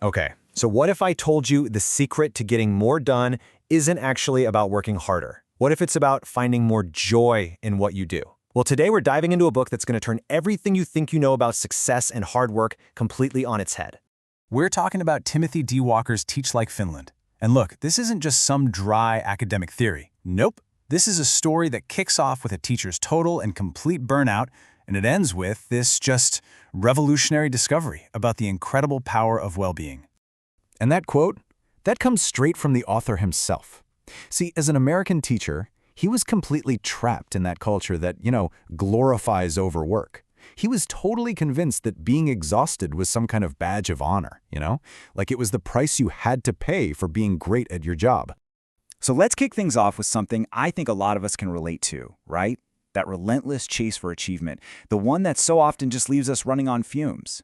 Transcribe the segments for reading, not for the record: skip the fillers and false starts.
Okay, so what if I told you the secret to getting more done isn't actually about working harder? What if it's about finding more joy in what you do? Well, today we're diving into a book that's going to turn everything you think you know about success and hard work completely on its head. We're talking about Timothy D. Walker's Teach Like Finland. And look, this isn't just some dry academic theory. Nope. This is a story that kicks off with a teacher's total and complete burnout, and it ends with this just revolutionary discovery about the incredible power of well-being. And that quote, that comes straight from the author himself. See, as an American teacher, he was completely trapped in that culture that, glorifies overwork. He was totally convinced that being exhausted was some kind of badge of honor, like it was the price you had to pay for being great at your job. So let's kick things off with something I think a lot of us can relate to, right? That relentless chase for achievement, the one that so often just leaves us running on fumes.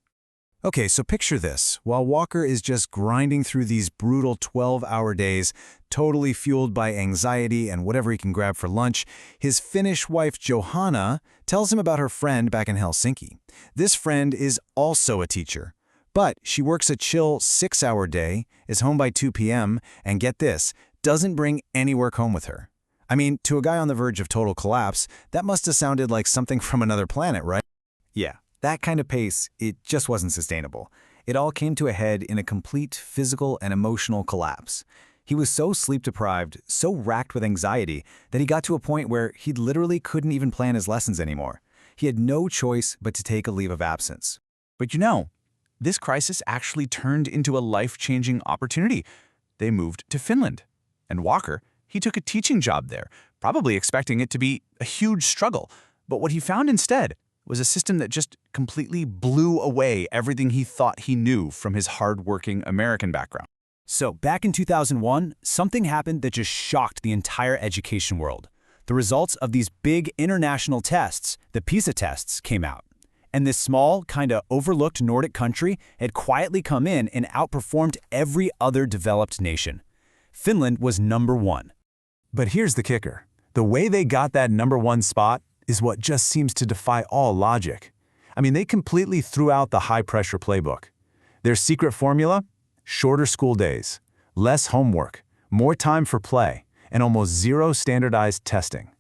Okay, so picture this. While Walker is just grinding through these brutal 12-hour days, totally fueled by anxiety and whatever he can grab for lunch, his Finnish wife Johanna tells him about her friend back in Helsinki. This friend is also a teacher, but she works a chill 6-hour day, is home by 2 p.m., and get this, doesn't bring any work home with her. I mean, to a guy on the verge of total collapse, that must have sounded like something from another planet, right? Yeah. That kind of pace, it just wasn't sustainable. It all came to a head in a complete physical and emotional collapse. He was so sleep-deprived, so racked with anxiety, that he got to a point where he literally couldn't even plan his lessons anymore. He had no choice but to take a leave of absence. But this crisis actually turned into a life-changing opportunity. They moved to Finland. And Walker, he took a teaching job there, probably expecting it to be a huge struggle. But what he found instead was a system that just completely blew away everything he thought he knew from his hard-working American background. So back in 2001, something happened that just shocked the entire education world. The results of these big international tests, the PISA tests, came out. And this small, kind of overlooked Nordic country had quietly come in and outperformed every other developed nation. Finland was #1. But here's the kicker. The way they got that #1 spot is what just seems to defy all logic. I mean, they completely threw out the high-pressure playbook. Their secret formula? Shorter school days, less homework, more time for play, and almost zero standardized testing.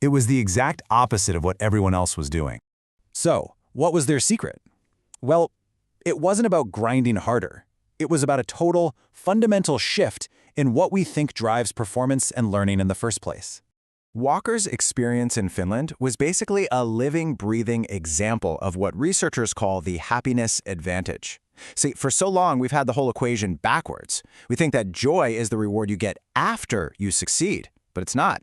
It was the exact opposite of what everyone else was doing. So, what was their secret? Well, it wasn't about grinding harder. It was about a total, fundamental shift in what we think drives performance and learning in the first place. Walker's experience in Finland was basically a living, breathing example of what researchers call the happiness advantage. See, for so long, we've had the whole equation backwards. We think that joy is the reward you get after you succeed, but it's not.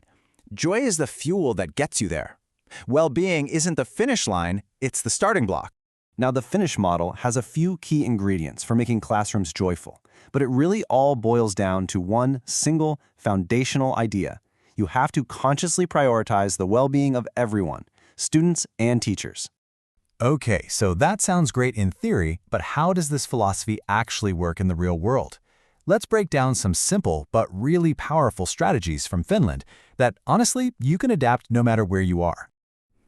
Joy is the fuel that gets you there. Well-being isn't the finish line, it's the starting block. Now, the Finnish model has a few key ingredients for making classrooms joyful, but it really all boils down to one single foundational idea. You have to consciously prioritize the well-being of everyone, students and teachers. Okay, so that sounds great in theory, but how does this philosophy actually work in the real world? Let's break down some simple but really powerful strategies from Finland that, honestly, you can adapt no matter where you are.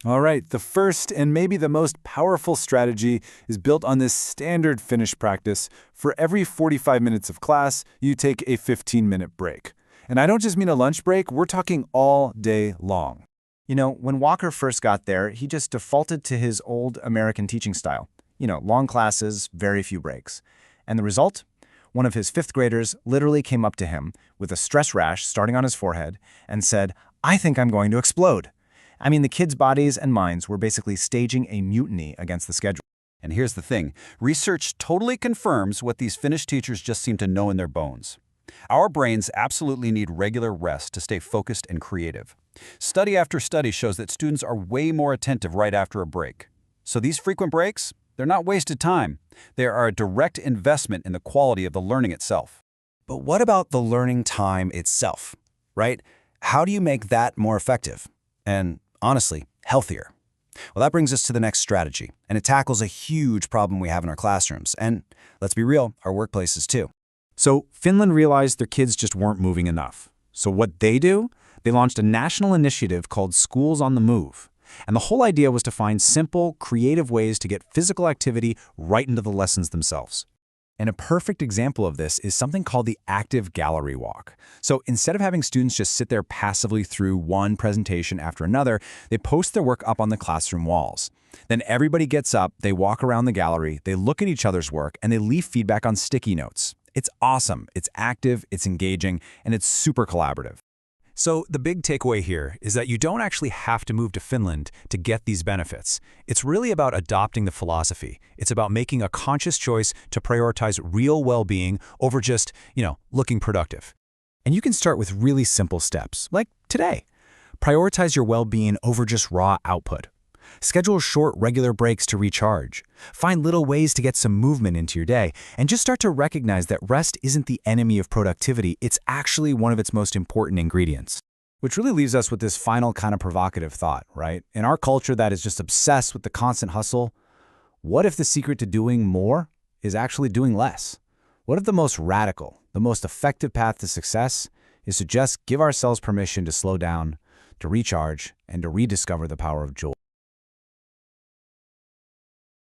All right, the first and maybe the most powerful strategy is built on this standard Finnish practice. For every 45 minutes of class, you take a 15-minute break. And I don't just mean a lunch break, we're talking all day long. When Walker first got there, he just defaulted to his old American teaching style. Long classes, very few breaks. And the result? One of his 5th graders literally came up to him with a stress rash starting on his forehead and said, "I think I'm going to explode." I mean, the kids' bodies and minds were basically staging a mutiny against the schedule. And here's the thing. Research totally confirms what these Finnish teachers just seem to know in their bones. Our brains absolutely need regular rest to stay focused and creative. Study after study shows that students are way more attentive right after a break. So these frequent breaks, they're not wasted time. They are a direct investment in the quality of the learning itself. But what about the learning time itself, right? How do you make that more effective? And honestly, healthier? Well, that brings us to the next strategy, and it tackles a huge problem we have in our classrooms, and let's be real, our workplaces too. So Finland realized their kids just weren't moving enough. So what they do? They launched a national initiative called Schools on the Move. And the whole idea was to find simple, creative ways to get physical activity right into the lessons themselves. And a perfect example of this is something called the active gallery walk. So instead of having students just sit there passively through one presentation after another, they post their work up on the classroom walls. Then everybody gets up, they walk around the gallery, they look at each other's work, and they leave feedback on sticky notes. It's awesome, it's active, it's engaging, and it's super collaborative. So the big takeaway here is that you don't actually have to move to Finland to get these benefits. It's really about adopting the philosophy. It's about making a conscious choice to prioritize real well-being over just, looking productive. And you can start with really simple steps, like today. Prioritize your well-being over just raw output. Schedule short, regular breaks to recharge. Find little ways to get some movement into your day, and just start to recognize that rest isn't the enemy of productivity, it's actually one of its most important ingredients. Which really leaves us with this final kind of provocative thought, right? In our culture that is just obsessed with the constant hustle, what if the secret to doing more is actually doing less? What if the most radical, the most effective path to success is to just give ourselves permission to slow down, to recharge, and to rediscover the power of joy?